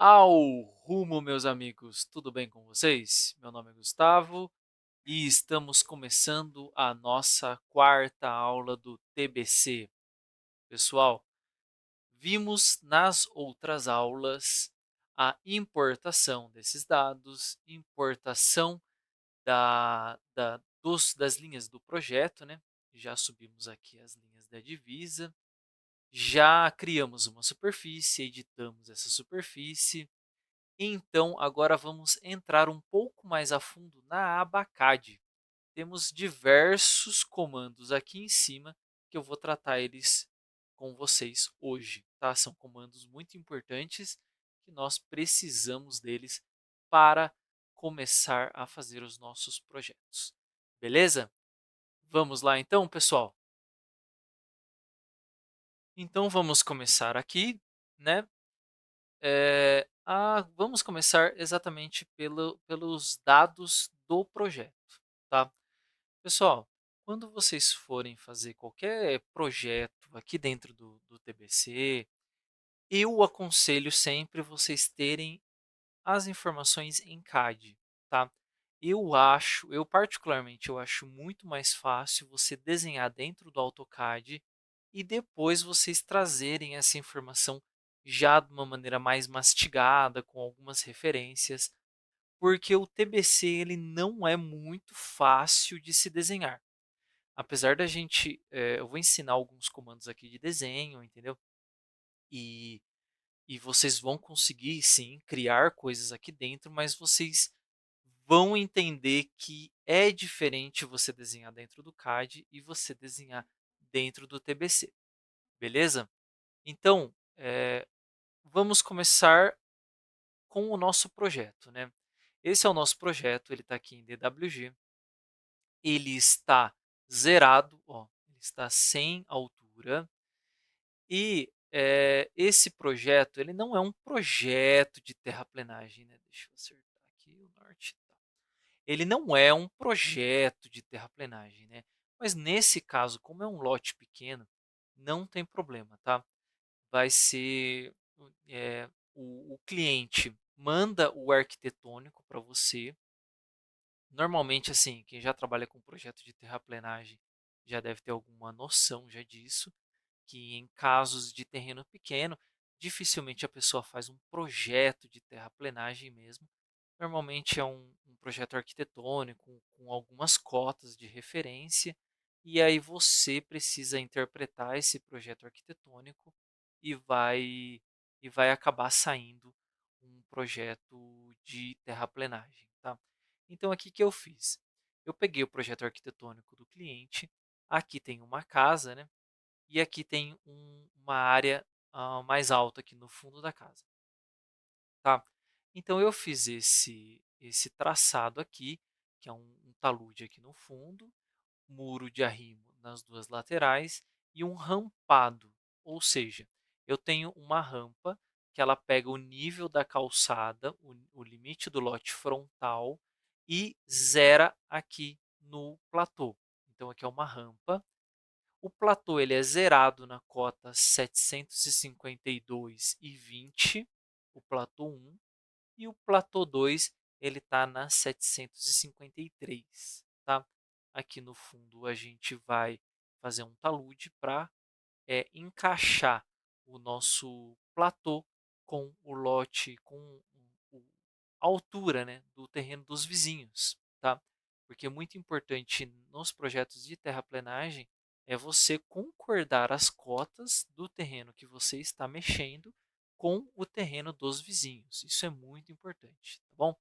Ao rumo, meus amigos, tudo bem com vocês? Meu nome é Gustavo e estamos começando a nossa quarta aula do TBC. Pessoal, vimos nas outras aulas a importação desses dados, importação das linhas do projeto, né? Já subimos aqui as linhas da divisa, já criamos uma superfície, editamos essa superfície. Então, agora vamos entrar um pouco mais a fundo na aba CAD. Temos diversos comandos aqui em cima que eu vou tratar eles com vocês hoje. Tá? São comandos muito importantes que nós precisamos deles para começar a fazer os nossos projetos. Beleza? Vamos lá então, pessoal? Então, vamos começar aqui, né? Vamos começar exatamente pelos dados do projeto, tá? Pessoal, quando vocês forem fazer qualquer projeto aqui dentro do TBC, eu aconselho sempre vocês terem as informações em CAD, tá? Eu particularmente, eu acho muito mais fácil você desenhar dentro do AutoCAD e depois vocês trazerem essa informação já de uma maneira mais mastigada, com algumas referências, porque o TBC ele não é muito fácil de se desenhar. Apesar da gente, eu vou ensinar alguns comandos aqui de desenho, entendeu? E e vocês vão conseguir sim criar coisas aqui dentro, mas vocês vão entender que é diferente você desenhar dentro do CAD e você desenhar dentro do TBC, beleza? Então, vamos começar com o nosso projeto, né? Esse é o nosso projeto, ele está aqui em DWG, ele está zerado, ó, ele está sem altura, e esse projeto, ele não é um projeto de terraplenagem, né? Deixa eu acertar aqui o norte. Tá. Ele não é um projeto de terraplenagem, né? Mas nesse caso, como é um lote pequeno, não tem problema, tá? Vai ser o cliente manda o arquitetônico para você. Normalmente, assim, quem já trabalha com projeto de terraplenagem já deve ter alguma noção já disso, que em casos de terreno pequeno, dificilmente a pessoa faz um projeto de terraplenagem mesmo. Normalmente é um projeto arquitetônico com algumas cotas de referência, e aí você precisa interpretar esse projeto arquitetônico e vai acabar saindo um projeto de terraplenagem. Tá? Então, aqui que eu fiz? Eu peguei o projeto arquitetônico do cliente, aqui tem uma casa, né? E aqui tem uma área mais alta aqui no fundo da casa. Tá? Então eu fiz esse traçado aqui, que é um talude aqui no fundo, muro de arrimo nas duas laterais e um rampado, ou seja, eu tenho uma rampa que ela pega o nível da calçada, o limite do lote frontal e zera aqui no platô. Então aqui é uma rampa. O platô ele é zerado na cota 752,20, o platô 1, e o platô 2 ele está na 753, tá? Aqui no fundo a gente vai fazer um talude para encaixar o nosso platô com o lote, com a altura, né, do terreno dos vizinhos, tá? Porque é muito importante nos projetos de terraplenagem é você concordar as cotas do terreno que você está mexendo com o terreno dos vizinhos. Isso é muito importante, tá bom?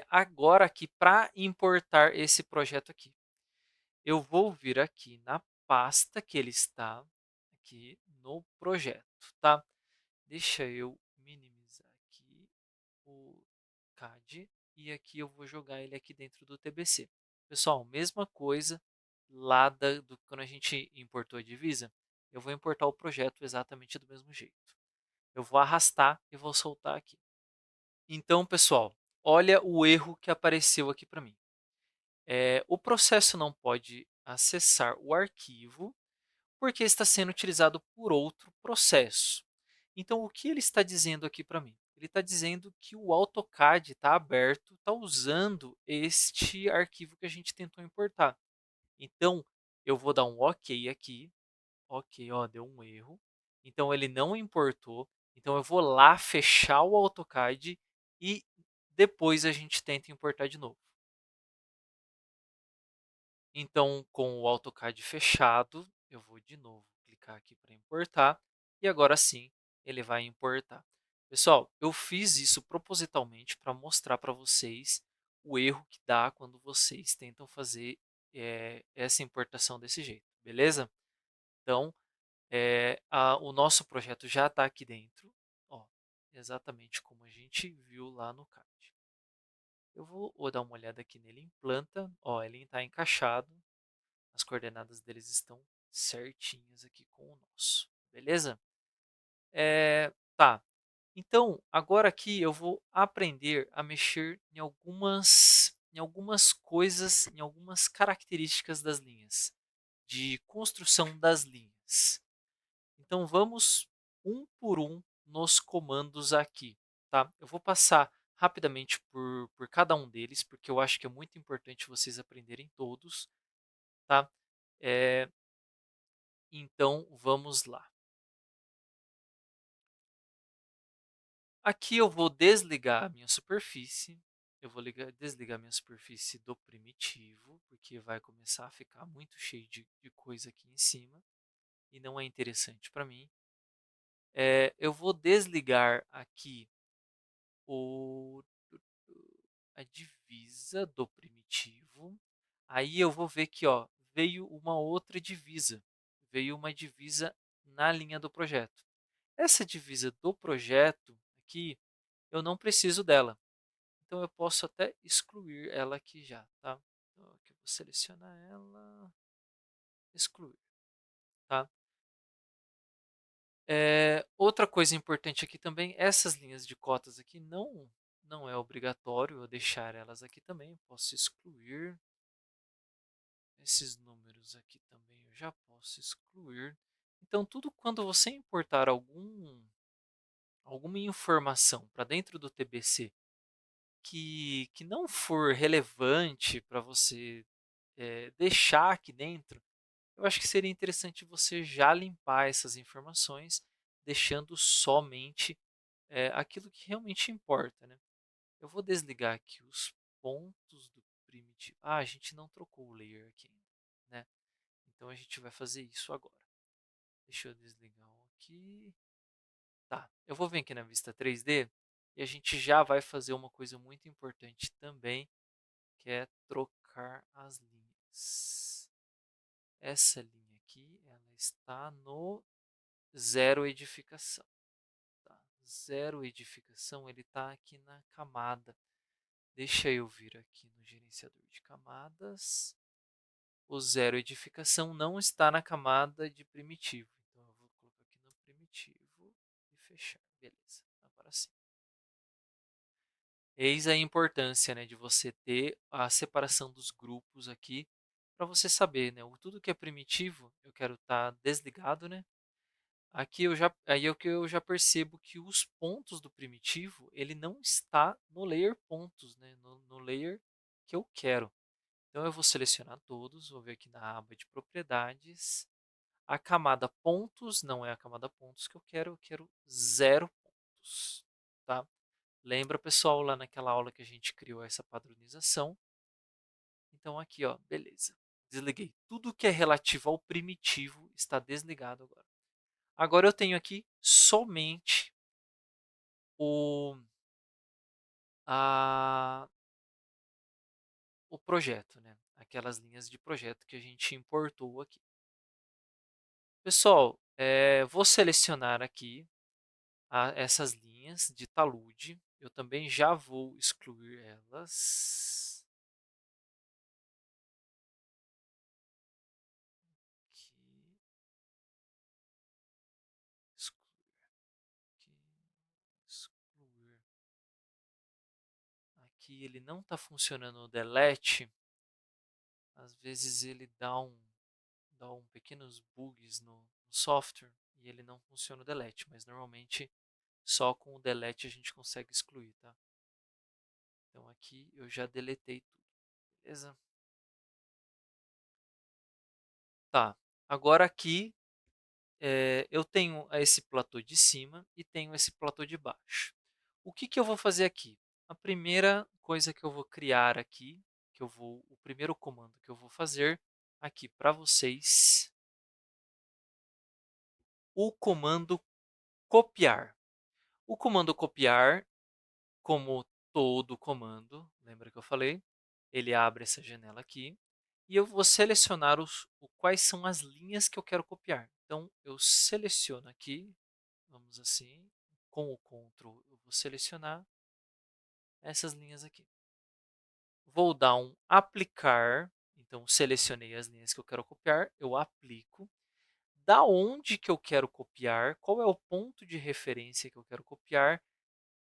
Agora aqui, para importar esse projeto aqui, eu vou vir aqui na pasta que ele está, aqui no projeto, tá? Deixa eu minimizar aqui o CAD e aqui eu vou jogar ele aqui dentro do TBC. Pessoal, mesma coisa lá quando a gente importou a divisa, eu vou importar o projeto exatamente do mesmo jeito. Eu vou arrastar e vou soltar aqui. Então, pessoal, olha o erro que apareceu aqui para mim. O processo não pode acessar o arquivo porque está sendo utilizado por outro processo. Então, o que ele está dizendo aqui para mim? Ele está dizendo que o AutoCAD está aberto, está usando este arquivo que a gente tentou importar. Então, eu vou dar um OK aqui. OK, ó, deu um erro. Então, ele não importou. Então, eu vou lá fechar o AutoCAD e depois a gente tenta importar de novo. Então, com o AutoCAD fechado, eu vou de novo clicar aqui para importar e agora sim ele vai importar. Pessoal, eu fiz isso propositalmente para mostrar para vocês o erro que dá quando vocês tentam fazer essa importação desse jeito, beleza? Então, o nosso projeto já está aqui dentro, ó, exatamente como a gente viu lá no CAD. Eu vou dar uma olhada aqui nele em planta, ó, ele está encaixado, as coordenadas deles estão certinhas aqui com o nosso, beleza? Tá. Então, agora aqui eu vou aprender a mexer em algumas coisas, em algumas características das linhas, de construção das linhas. Então, vamos um por um nos comandos aqui, tá? Eu vou passar rapidamente por cada um deles, porque eu acho que é muito importante vocês aprenderem todos, tá? Eh, Então, vamos lá. Aqui eu vou desligar a minha superfície. Eu vou desligar a minha superfície do primitivo, porque vai começar a ficar muito cheio de coisa aqui em cima e não é interessante para mim. Eu vou desligar aqui o, a divisa do primitivo. Aí eu vou ver que ó, veio uma outra divisa. Veio uma divisa na linha do projeto. Essa divisa do projeto aqui, eu não preciso dela. Então eu posso até excluir ela aqui já, tá? Então aqui eu vou selecionar ela, excluir, tá? Outra coisa importante aqui também, essas linhas de cotas aqui não é obrigatório eu deixar elas aqui também. Posso excluir esses números aqui também, eu já posso excluir. Então tudo quando você importar alguma informação para dentro do TBC que não for relevante para você deixar aqui dentro, eu acho que seria interessante você já limpar essas informações, deixando somente aquilo que realmente importa, né? Eu vou desligar aqui os pontos do primitivo. Ah, a gente não trocou o layer aqui ainda, né? Então a gente vai fazer isso agora. Deixa eu desligar um aqui. Tá, eu vou vir aqui na vista 3D e a gente já vai fazer uma coisa muito importante também, que é trocar as linhas. Essa linha aqui, ela está no zero edificação. Tá? Zero edificação, ele está aqui na camada. Deixa eu vir aqui no gerenciador de camadas. O zero edificação não está na camada de primitivo. Então, eu vou colocar aqui no primitivo e fechar. Beleza, agora sim. Eis a importância, né, de você ter a separação dos grupos aqui para você saber, né, tudo que é primitivo eu quero estar desligado, né? Aqui aí é o que eu já percebo que os pontos do primitivo ele não está no layer pontos, né, no layer que eu quero. Então eu vou selecionar todos, vou ver aqui na aba de propriedades. A camada pontos não é a camada pontos que eu quero zero pontos, tá? Lembra, pessoal, lá naquela aula que a gente criou essa padronização? Então aqui, ó, beleza. Desliguei. Tudo que é relativo ao primitivo está desligado agora. Agora eu tenho aqui somente o, a, o projeto, né? Aquelas linhas de projeto que a gente importou aqui. Pessoal, vou selecionar aqui essas linhas de talude. Eu também já vou excluir elas. Aqui, excluir, aqui, excluir. Aqui ele não está funcionando o delete. Às vezes ele dá um pequenos bugs no software e ele não funciona o delete, mas normalmente só com o delete a gente consegue excluir, tá? Então aqui eu já deletei tudo, beleza? Tá, agora aqui eu tenho esse platô de cima e tenho esse platô de baixo. O que, que eu vou fazer aqui? A primeira coisa que eu vou criar aqui, o primeiro comando que eu vou fazer aqui para vocês, o comando copiar. O comando copiar, como todo comando, lembra que eu falei? Ele abre essa janela aqui e eu vou selecionar quais são as linhas que eu quero copiar. Então, eu seleciono aqui, vamos assim, com o Ctrl, eu vou selecionar essas linhas aqui. Vou dar um aplicar, então selecionei as linhas que eu quero copiar, eu aplico. Da onde que eu quero copiar, qual é o ponto de referência que eu quero copiar,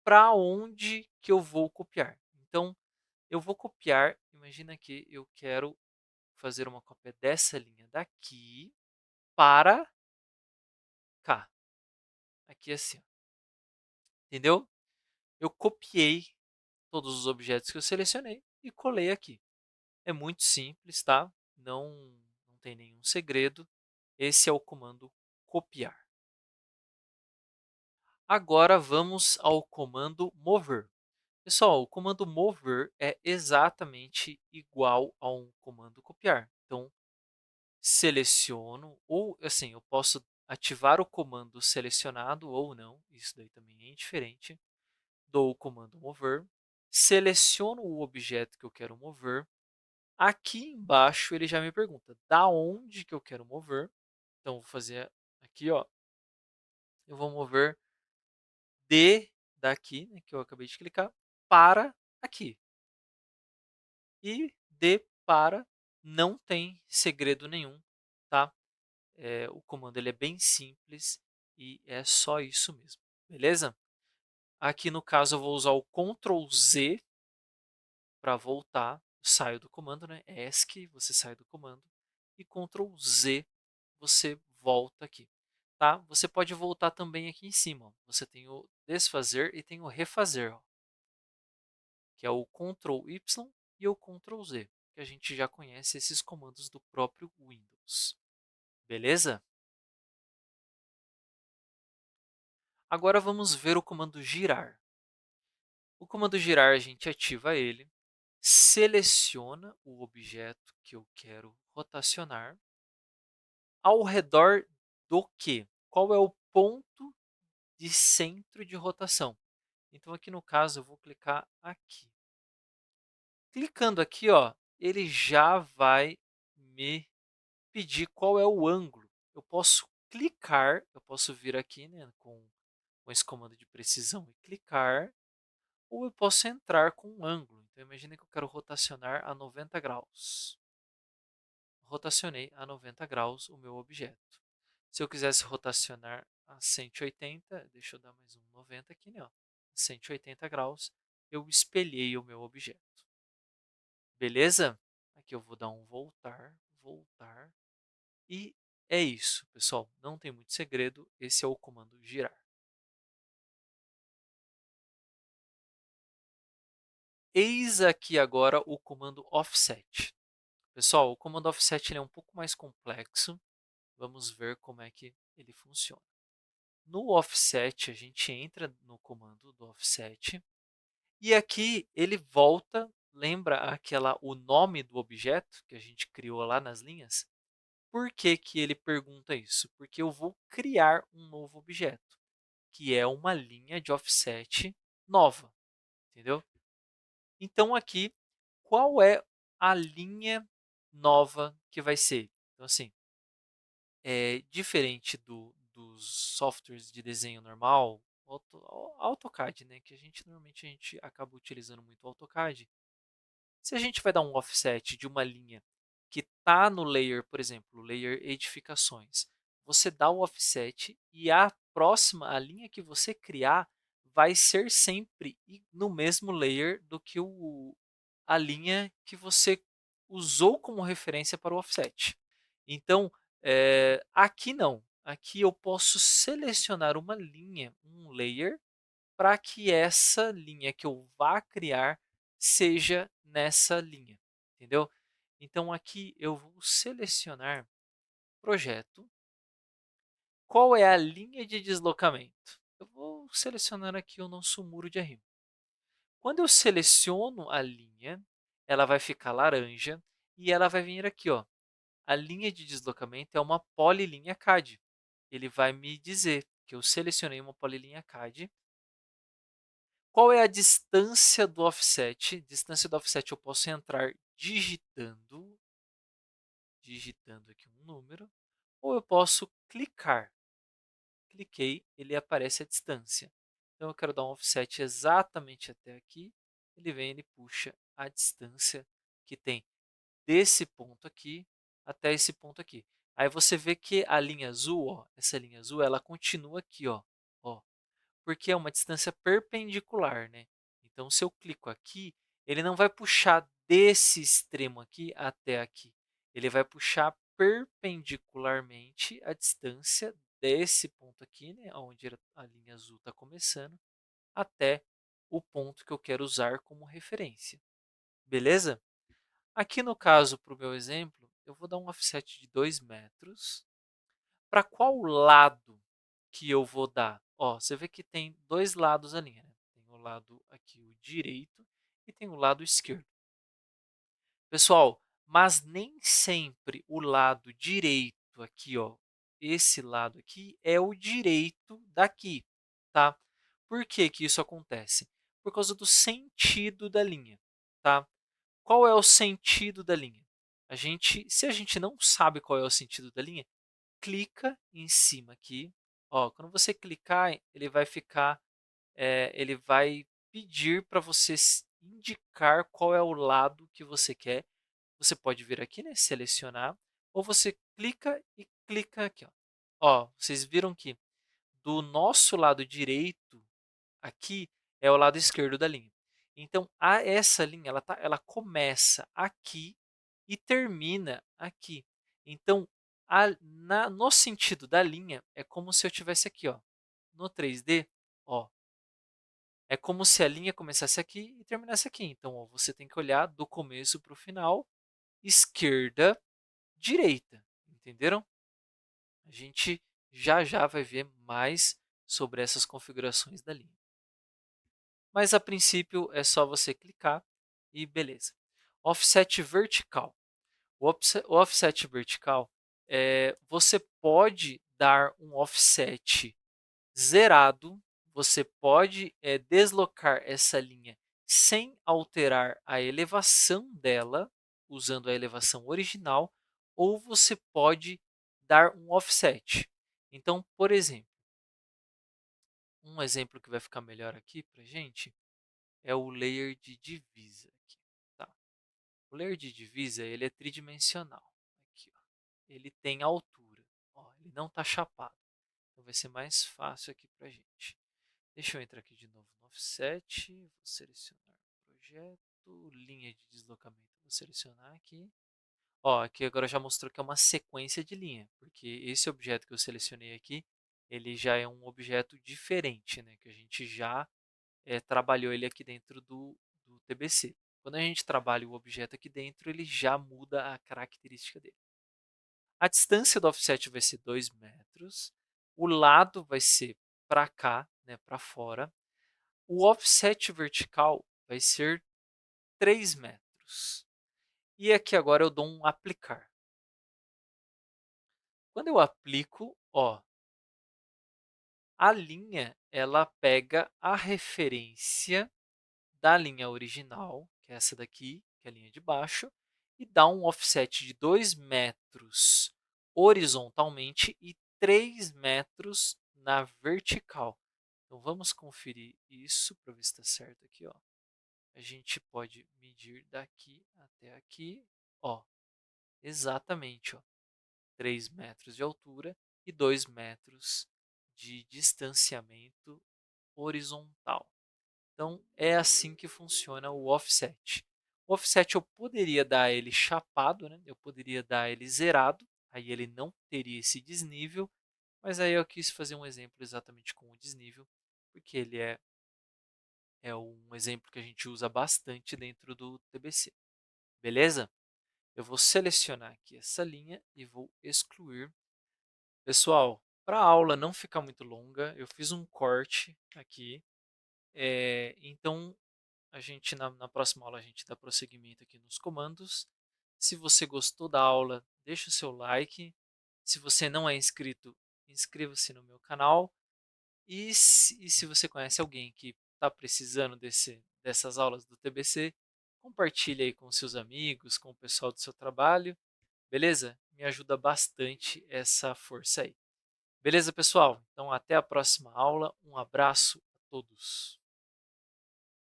para onde que eu vou copiar. Então, eu vou copiar, imagina que eu quero fazer uma cópia dessa linha daqui para cá. Aqui assim, ó. Entendeu? Eu copiei todos os objetos que eu selecionei e colei aqui. É muito simples, tá? Não tem nenhum segredo. Esse é o comando copiar. Agora vamos ao comando mover. Pessoal, o comando mover é exatamente igual a um comando copiar. Então, seleciono, ou assim, eu posso ativar o comando selecionado ou não, isso daí também é indiferente. Dou o comando mover, seleciono o objeto que eu quero mover. Aqui embaixo ele já me pergunta da onde que eu quero mover. Então, vou fazer aqui, ó, eu vou mover de daqui, né, que eu acabei de clicar, para aqui. E de para não tem segredo nenhum, tá? O comando ele é bem simples e é só isso mesmo, beleza? Aqui no caso eu vou usar o Ctrl Z para voltar, saio do comando, né? ESC, você sai do comando e Ctrl Z você volta aqui, tá? Você pode voltar também aqui em cima, ó. Você tem o desfazer e tem o refazer, ó, que é o Ctrl Y e o Ctrl Z, que a gente já conhece esses comandos do próprio Windows. Beleza? Agora vamos ver o comando girar. O comando girar a gente ativa ele, seleciona o objeto que eu quero rotacionar ao redor do quê? Qual é o ponto de centro de rotação? Então, aqui no caso, eu vou clicar aqui. Clicando aqui, ó, ele já vai me pedir qual é o ângulo. Eu posso clicar, eu posso vir aqui, né, com esse comando de precisão e clicar, ou eu posso entrar com um ângulo. Então, imagine que eu quero rotacionar a 90 graus. Rotacionei a 90 graus o meu objeto. Se eu quisesse rotacionar a 180, deixa eu dar mais um 90 aqui, né, ó, 180 graus, eu espelhei o meu objeto. Beleza? Aqui eu vou dar um voltar, voltar. E é isso, pessoal. Não tem muito segredo. Esse é o comando girar. Eis aqui agora o comando offset. Pessoal, o comando offset ele é um pouco mais complexo. Vamos ver como é que ele funciona. No offset, a gente entra no comando do offset e aqui ele volta, lembra o nome do objeto que a gente criou lá nas linhas? Por que que ele pergunta isso? Porque eu vou criar um novo objeto, que é uma linha de offset nova, entendeu? Então, aqui, qual é a linha nova que vai ser? Então, assim, é diferente dos softwares de desenho normal, AutoCAD, né? Que normalmente a gente acaba utilizando muito o AutoCAD. Se a gente vai dar um offset de uma linha que está no layer, por exemplo, layer edificações, você dá o offset e a próxima, a linha que você criar, vai ser sempre no mesmo layer do que a linha que você usou como referência para o offset. Então, aqui não. aqui eu posso selecionar uma linha, um layer, para que essa linha que eu vá criar seja nessa linha, entendeu? Então aqui eu vou selecionar projeto. Qual é a linha de deslocamento? Eu vou selecionar aqui o nosso muro de arrimo. Quando eu seleciono a linha, ela vai ficar laranja e ela vai vir aqui, ó. A linha de deslocamento é uma polilinha CAD. Ele vai me dizer que eu selecionei uma polilinha CAD. Qual é a distância do offset? Distância do offset eu posso entrar digitando aqui um número, ou eu posso clicar. Cliquei, ele aparece a distância. Então eu quero dar um offset exatamente até aqui. Ele vem, ele puxa a distância que tem desse ponto aqui até esse ponto aqui. Aí você vê que a linha azul, ó, essa linha azul, ela continua aqui, ó, porque é uma distância perpendicular, né? Então, se eu clico aqui, ele não vai puxar desse extremo aqui até aqui. Ele vai puxar perpendicularmente a distância desse ponto aqui, né, onde a linha azul está começando, até o ponto que eu quero usar como referência. Beleza? Aqui no caso, para o meu exemplo, eu vou dar um offset de 2 metros. Para qual lado que eu vou dar? Ó, você vê que tem dois lados ali, né? Tem o lado aqui, o direito, e tem o lado esquerdo. Pessoal, mas nem sempre o lado direito aqui, ó, esse lado aqui é o direito daqui, tá? Por que que isso acontece? Por causa do sentido da linha, tá? Qual é o sentido da linha? Se a gente não sabe qual é o sentido da linha, clica em cima aqui. Ó, quando você clicar, ele vai pedir para você indicar qual é o lado que você quer. Você pode vir aqui, né, selecionar, ou você clica aqui. Ó, vocês viram que do nosso lado direito aqui é o lado esquerdo da linha. Então, essa linha ela começa aqui e termina aqui. Então, no sentido da linha, é como se eu tivesse aqui, ó, no 3D, ó, é como se a linha começasse aqui e terminasse aqui. Então, ó, você tem que olhar do começo para o final, esquerda, direita. Entenderam? A gente já vai ver mais sobre essas configurações da linha. Mas a princípio é só você clicar e beleza. Offset vertical. O offset vertical, você pode dar um offset zerado, você pode deslocar essa linha sem alterar a elevação dela, usando a elevação original, ou você pode dar um offset. Então, por exemplo, um exemplo que vai ficar melhor aqui para a gente é o layer de divisa. Aqui, tá? O layer de divisa ele é tridimensional. Aqui, ó. Ele tem altura. Ó, ele não está chapado. Então vai ser mais fácil aqui para a gente. Deixa eu entrar aqui de novo no offset. Vou selecionar projeto, linha de deslocamento. Vou selecionar aqui. Ó, aqui agora já mostrou que é uma sequência de linha, porque esse objeto que eu selecionei aqui, ele já é um objeto diferente, né? Que a gente já trabalhou ele aqui dentro do TBC. Quando a gente trabalha o objeto aqui dentro, ele já muda a característica dele. A distância do offset vai ser 2 metros, o lado vai ser para cá, né, para fora. O offset vertical vai ser 3 metros. E aqui agora eu dou um aplicar. Quando eu aplico, ó, a linha ela pega a referência da linha original, que é essa daqui, que é a linha de baixo, e dá um offset de 2 metros horizontalmente e 3 metros na vertical. Então, vamos conferir isso para ver se está certo aqui. Ó. A gente pode medir daqui até aqui, ó, exatamente, ó, 3 metros de altura e 2 metros de distanciamento horizontal. Então, é assim que funciona o offset. O offset eu poderia dar ele chapado, né? Eu poderia dar ele zerado, aí ele não teria esse desnível, mas aí eu quis fazer um exemplo exatamente com o desnível, porque ele é um exemplo que a gente usa bastante dentro do TBC, beleza? Eu vou selecionar aqui essa linha e vou excluir. Pessoal, para a aula não ficar muito longa, eu fiz um corte aqui, então a gente na próxima aula a gente dá prosseguimento aqui nos comandos. Se você gostou da aula, deixa o seu like. Se você não é inscrito, inscreva-se no meu canal. E se você conhece alguém que está precisando dessas aulas do TBC, compartilhe aí com seus amigos, com o pessoal do seu trabalho, beleza? Me ajuda bastante essa força aí. Beleza, pessoal? Então, até a próxima aula. Um abraço a todos.